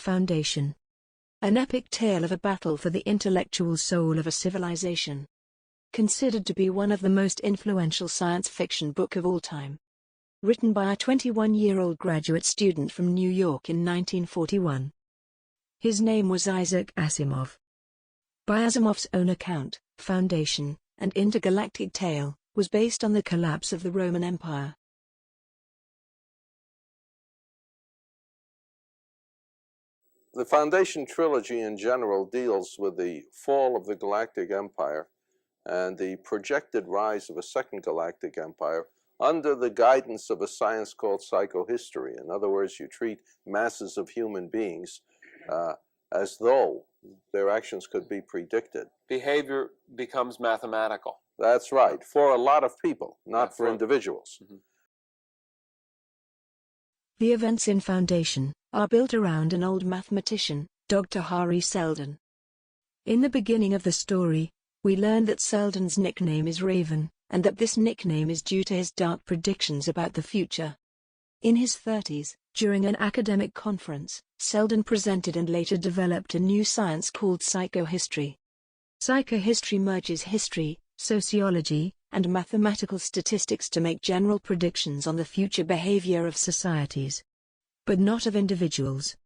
Foundation. An epic tale of a battle for the intellectual soul of a civilization. Considered to be one of the most influential science fiction book of all time. Written by a 21-year-old graduate student from New York in 1941. His name was Isaac Asimov. By Asimov's own account, Foundation, an intergalactic tale, was based on the collapse of the Roman Empire. The Foundation trilogy in general deals with the fall of the Galactic Empire and the projected rise of a second galactic empire under the guidance of a science called psychohistory. In other words, you treat masses of human beings as though their actions could be predicted. Behavior becomes mathematical. That's right, for a lot of people, not for individuals. Mm-hmm. The events in Foundation are built around an old mathematician, Dr. Hari Seldon. In the beginning of the story, we learn that Seldon's nickname is Raven, and that this nickname is due to his dark predictions about the future. In his 30s, during an academic conference, Seldon presented and later developed a new science called psychohistory. Psychohistory merges history, sociology, and mathematical statistics to make general predictions on the future behavior of societies, but not of individuals.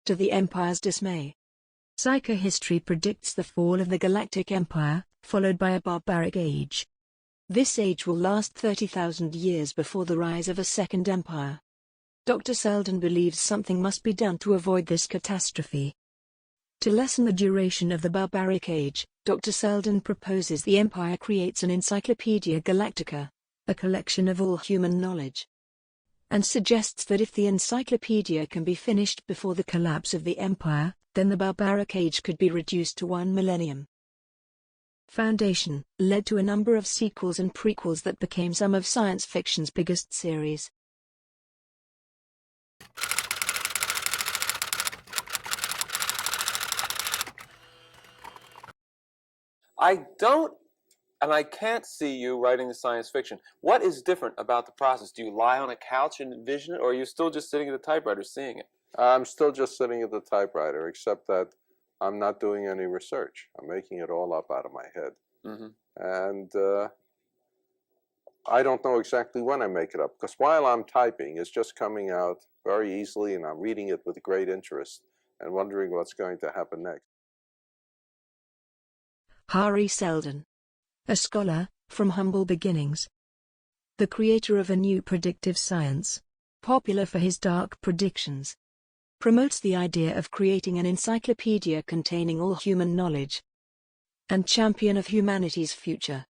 To the Empire's dismay, psychohistory predicts the fall of the Galactic Empire, followed by a barbaric age. This age will last 30,000 years before the rise of a second empire. Dr. Seldon believes something must be done to avoid this catastrophe. To lessen the duration of the barbaric age, Dr. Seldon proposes the Empire creates an Encyclopedia Galactica, a collection of all human knowledge, and suggests that if the encyclopedia can be finished before the collapse of the Empire, then the barbaric age could be reduced to 1 millennium. Foundation led to a number of sequels and prequels that became some of science fiction's biggest series. I don't, and I can't see you writing the science fiction. What is different about the process? Do you lie on a couch and envision it, or are you still just sitting at the typewriter seeing it? I'm still just sitting at the typewriter, except that I'm not doing any research. I'm making it all up out of my head. Mm-hmm. And I don't know exactly when I make it up, because while I'm typing, it's just coming out very easily, and I'm reading it with great interest and wondering what's going to happen next. Hari Seldon, a scholar from humble beginnings, the creator of a new predictive science, popular for his dark predictions, promotes the idea of creating an encyclopedia containing all human knowledge, and champion of humanity's future.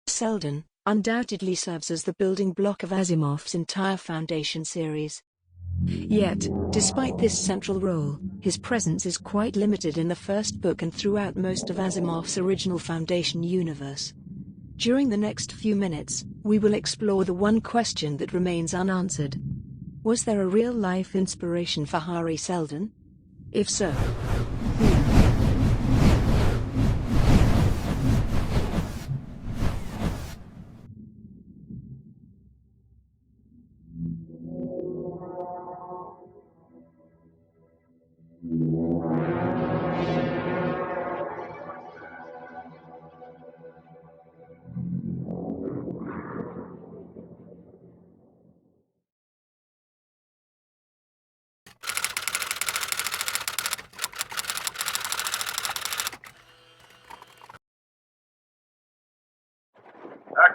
Seldon undoubtedly serves as the building block of Asimov's entire Foundation series. Yet, despite this central role, his presence is quite limited in the first book and throughout most of Asimov's original Foundation universe. During the next few minutes, we will explore the one question that remains unanswered. Was there a real-life inspiration for Hari Seldon? If so, who?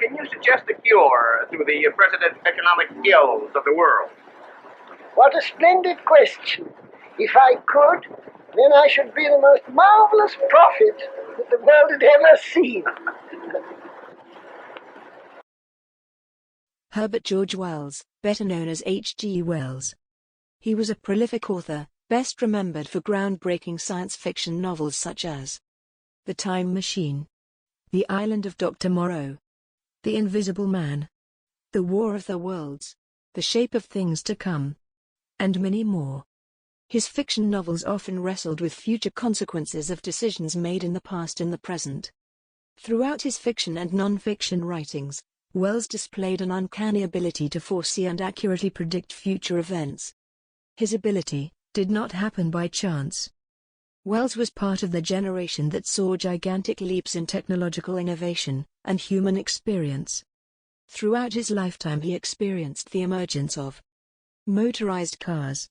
Can you suggest a cure to the present economic ills of the world? What a splendid question. If I could, then I should be the most marvelous prophet that the world had ever seen. Herbert George Wells, better known as H.G. Wells. He was a prolific author, best remembered for groundbreaking science fiction novels such as The Time Machine, The Island of Dr. Moreau, The Invisible Man, The War of the Worlds, The Shape of Things to Come, and many more. His fiction novels often wrestled with future consequences of decisions made in the past and the present. Throughout his fiction and non-fiction writings, Wells displayed an uncanny ability to foresee and accurately predict future events. His ability did not happen by chance. Wells was part of the generation that saw gigantic leaps in technological innovation and human experience. Throughout his lifetime he experienced the emergence of motorized cars,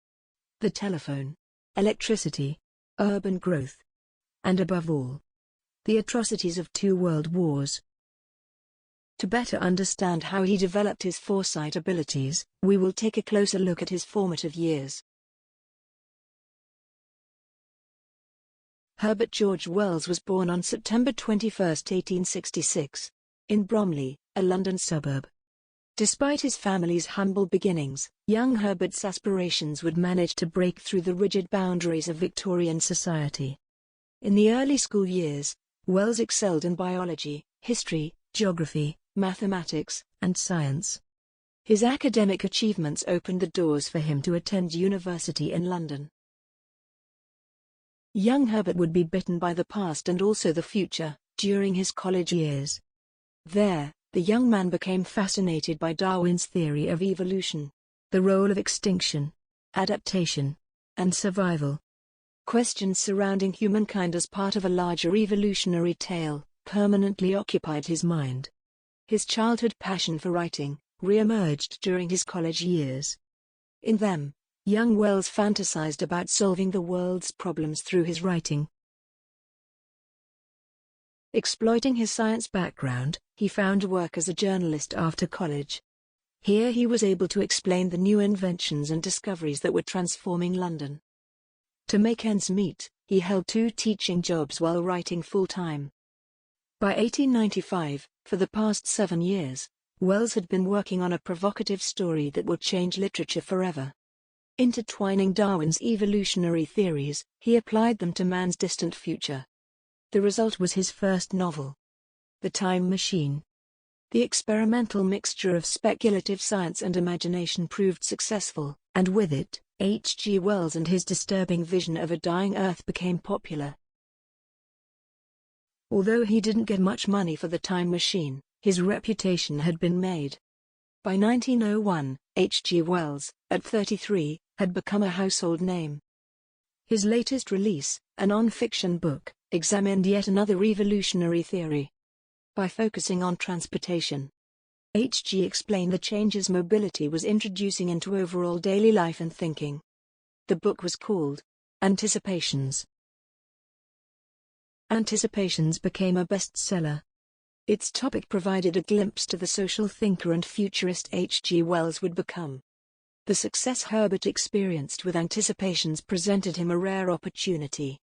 the telephone, electricity, urban growth, and above all, the atrocities of 2 world wars. To better understand how he developed his foresight abilities, we will take a closer look at his formative years. Herbert George Wells was born on September 21, 1866, in Bromley, a London suburb. Despite his family's humble beginnings, young Herbert's aspirations would manage to break through the rigid boundaries of Victorian society. In the early school years, Wells excelled in biology, history, geography, mathematics, and science. His academic achievements opened the doors for him to attend university in London. Young Herbert would be bitten by the past and also the future during his college years. There, the young man became fascinated by Darwin's theory of evolution, the role of extinction, adaptation, and survival. Questions surrounding humankind as part of a larger evolutionary tale permanently occupied his mind. His childhood passion for writing re-emerged during his college years. In them, young Wells fantasized about solving the world's problems through his writing. Exploiting his science background, he found work as a journalist after college. Here he was able to explain the new inventions and discoveries that were transforming London. To make ends meet, he held 2 teaching jobs while writing full-time. By 1895, for the past 7 years, Wells had been working on a provocative story that would change literature forever. Intertwining Darwin's evolutionary theories, he applied them to man's distant future. The result was his first novel, The Time Machine. The experimental mixture of speculative science and imagination proved successful, and with it, H.G. Wells and his disturbing vision of a dying Earth became popular. Although he didn't get much money for The Time Machine, his reputation had been made. By 1901, H.G. Wells, at 33, had become a household name. His latest release, a non-fiction book, examined yet another evolutionary theory. By focusing on transportation, H.G. explained the changes mobility was introducing into overall daily life and thinking. The book was called Anticipations. Anticipations became a bestseller. Its topic provided a glimpse to the social thinker and futurist H.G. Wells would become. The success Herbert experienced with Anticipations presented him a rare opportunity.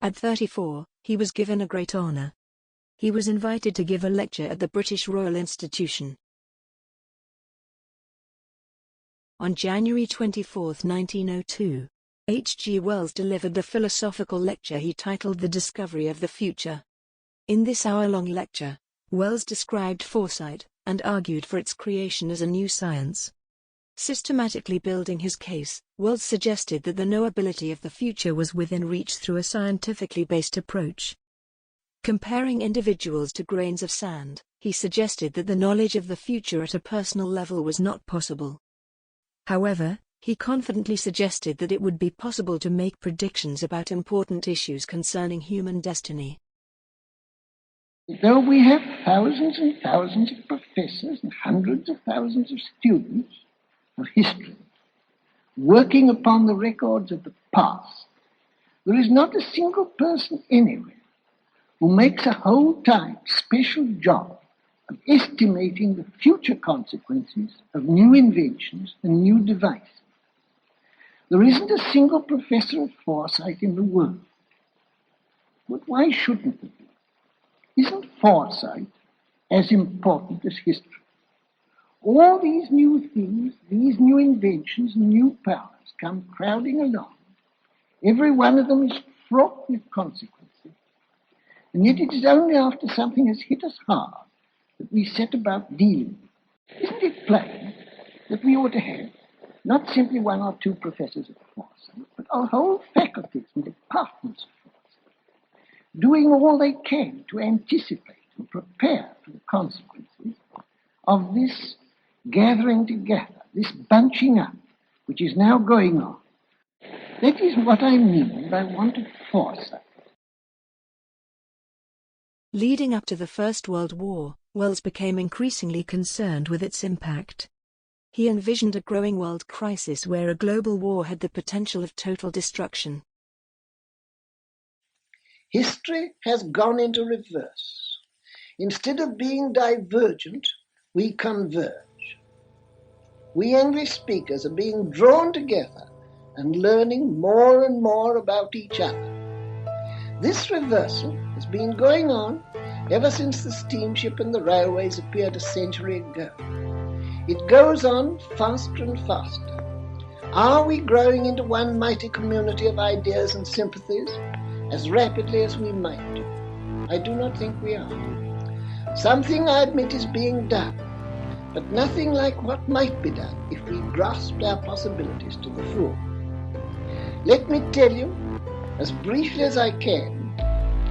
At 34, he was given a great honor. He was invited to give a lecture at the British Royal Institution. On January 24, 1902, H.G. Wells delivered the philosophical lecture he titled The Discovery of the Future. In this hour-long lecture, Wells described foresight and argued for its creation as a new science. Systematically building his case, Wells suggested that the knowability of the future was within reach through a scientifically based approach. Comparing individuals to grains of sand, he suggested that the knowledge of the future at a personal level was not possible. However, he confidently suggested that it would be possible to make predictions about important issues concerning human destiny. Though we have thousands and thousands of professors and hundreds of thousands of students of history working upon the records of the past, there is not a single person anywhere who makes a whole-time special job of estimating the future consequences of new inventions and new devices. There isn't a single professor of foresight in the world. But why shouldn't there be? Isn't foresight as important as history? All these new things, these new inventions and new powers come crowding along. Every one of them is fraught with consequences. And yet it is only after something has hit us hard that we set about dealing with it. Isn't it plain that we ought to have not simply 1 or 2 professors of foresight, but our whole faculties and departments of foresight, doing all they can to anticipate and prepare for the consequences of this gathering together, this bunching up, which is now going on. That is what I mean by want of foresight. Leading up to the First World War, Wells became increasingly concerned with its impact. He envisioned a growing world crisis where a global war had the potential of total destruction. History has gone into reverse. Instead of being divergent, we converge. We English speakers are being drawn together and learning more and more about each other. This reversal has been going on ever since the steamship and the railways appeared a century ago. It goes on faster and faster. Are we growing into one mighty community of ideas and sympathies as rapidly as we might do? I do not think we are. Something, I admit, is being done, but nothing like what might be done if we grasped our possibilities to the full. Let me tell you, as briefly as I can,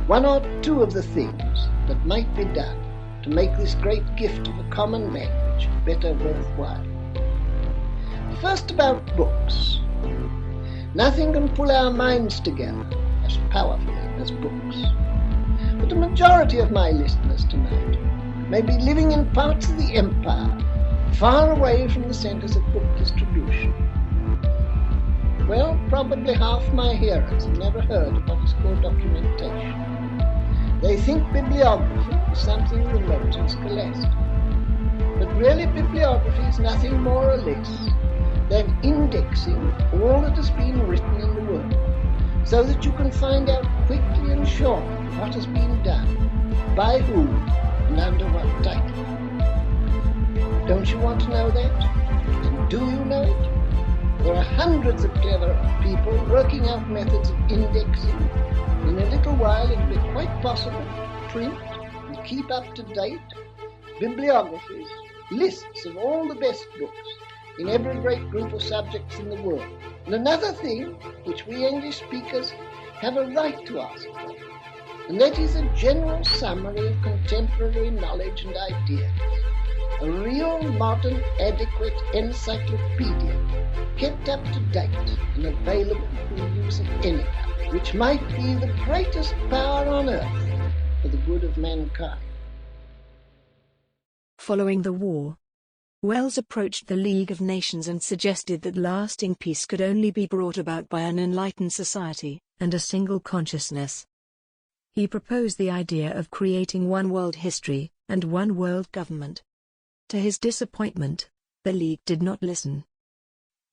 one or two of the things that might be done to make this great gift of a common language better worthwhile. First, about books. Nothing can pull our minds together as powerfully as books. But the majority of my listeners tonight may be living in parts of the empire far away from the centers of book distribution. Well, probably half my hearers have never heard of what is called documentation. They think bibliography is something remote and scholastic. But really, bibliography is nothing more or less than indexing all that has been written in the world, so that you can find out quickly and shortly what has been done, by whom, and under what title. Don't you want to know that? And do you know it? There are hundreds of clever people working out methods of indexing. In a little while it will be quite possible to print and keep up to date bibliographies, lists of all the best books in every great group of subjects in the world. And another thing which we English speakers have a right to ask for, and that is a general summary of contemporary knowledge and ideas. A real modern adequate encyclopedia kept up to date and available for the use of any country, which might be the greatest power on earth for the good of mankind. Following the war, Wells approached the League of Nations and suggested that lasting peace could only be brought about by an enlightened society and a single consciousness. He proposed the idea of creating one world history and one world government. To his disappointment, the League did not listen.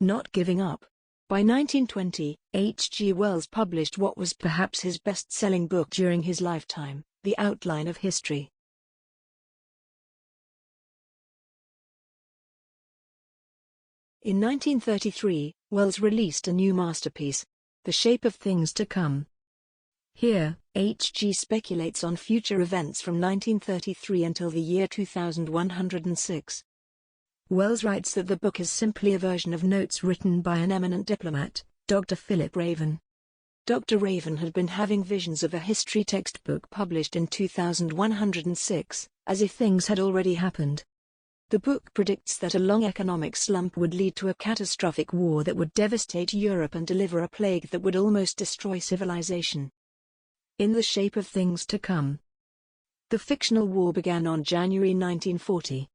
Not giving up, by 1920, H.G. Wells published what was perhaps his best-selling book during his lifetime, The Outline of History. In 1933, Wells released a new masterpiece, The Shape of Things to Come. Here, H.G. speculates on future events from 1933 until the year 2106. Wells writes that the book is simply a version of notes written by an eminent diplomat, Dr. Philip Raven. Dr. Raven had been having visions of a history textbook published in 2106, as if things had already happened. The book predicts that a long economic slump would lead to a catastrophic war that would devastate Europe and deliver a plague that would almost destroy civilization. In the Shape of Things to Come. The fictional war began on January 1940.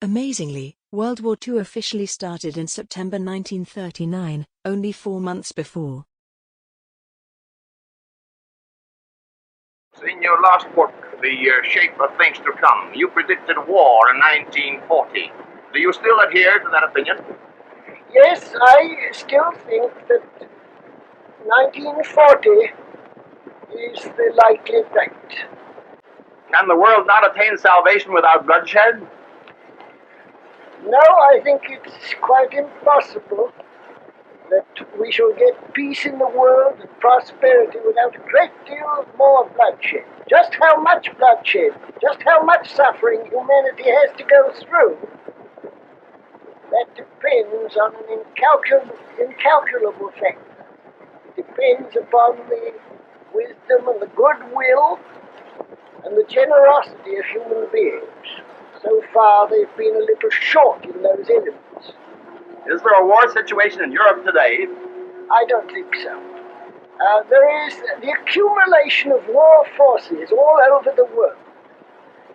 Amazingly, World War II officially started in September 1939, only 4 months before. In your last book, The Shape of Things to Come, you predicted war in 1940. Do you still adhere to that opinion? Yes, I still think that 1940 is the likely date. Can the world not attain salvation without bloodshed? No, I think it's quite impossible that we shall get peace in the world and prosperity without a great deal more bloodshed. Just how much bloodshed, just how much suffering humanity has to go through, that depends on an incalculable factor. It depends upon the wisdom and the goodwill and the generosity of human beings. So far, they've been a little short in those elements. Is there a war situation in Europe today? I don't think so. There is the accumulation of war forces all over the world.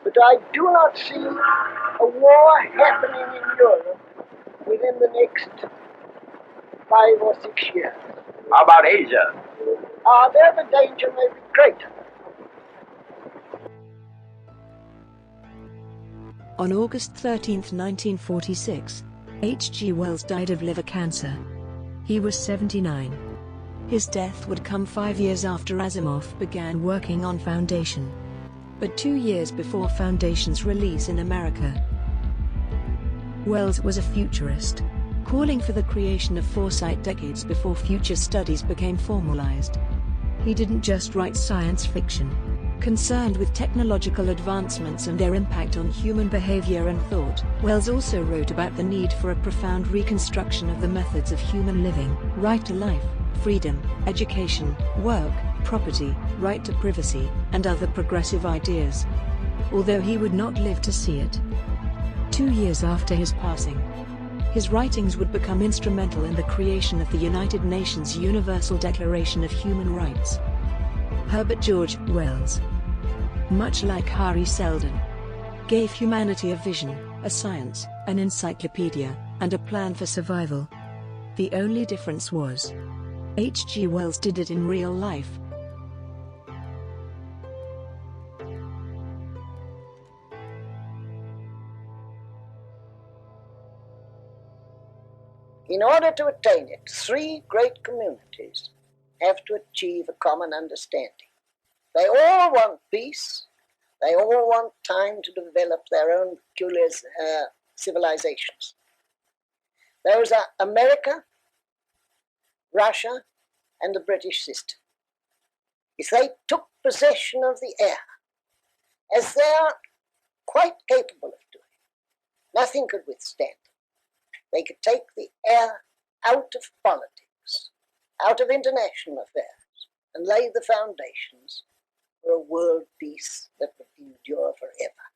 But I do not see a war happening in Europe within the next 5 or 6 years. How about Asia? There the danger may be greater. On August 13, 1946, H.G. Wells died of liver cancer. He was 79. His death would come 5 years after Asimov began working on Foundation. But 2 years before Foundation's release in America. Wells was a futurist, calling for the creation of foresight decades before future studies became formalized. He didn't just write science fiction. Concerned with technological advancements and their impact on human behavior and thought, Wells also wrote about the need for a profound reconstruction of the methods of human living: right to life, freedom, education, work, property, right to privacy, and other progressive ideas. Although he would not live to see it. 2 years after his passing, his writings would become instrumental in the creation of the United Nations Universal Declaration of Human Rights. Herbert George Wells, much like Hari Seldon, gave humanity a vision, a science, an encyclopedia, and a plan for survival. The only difference was, H.G. Wells did it in real life. In order to attain it, 3 great communities have to achieve a common understanding. They all want peace. They all want time to develop their own peculiar civilizations. Those are America, Russia, and the British system. If they took possession of the air, as they are quite capable of doing, nothing could withstand them. They could take the air out of politics, out of international affairs, and lay the foundations for a world peace that would endure forever.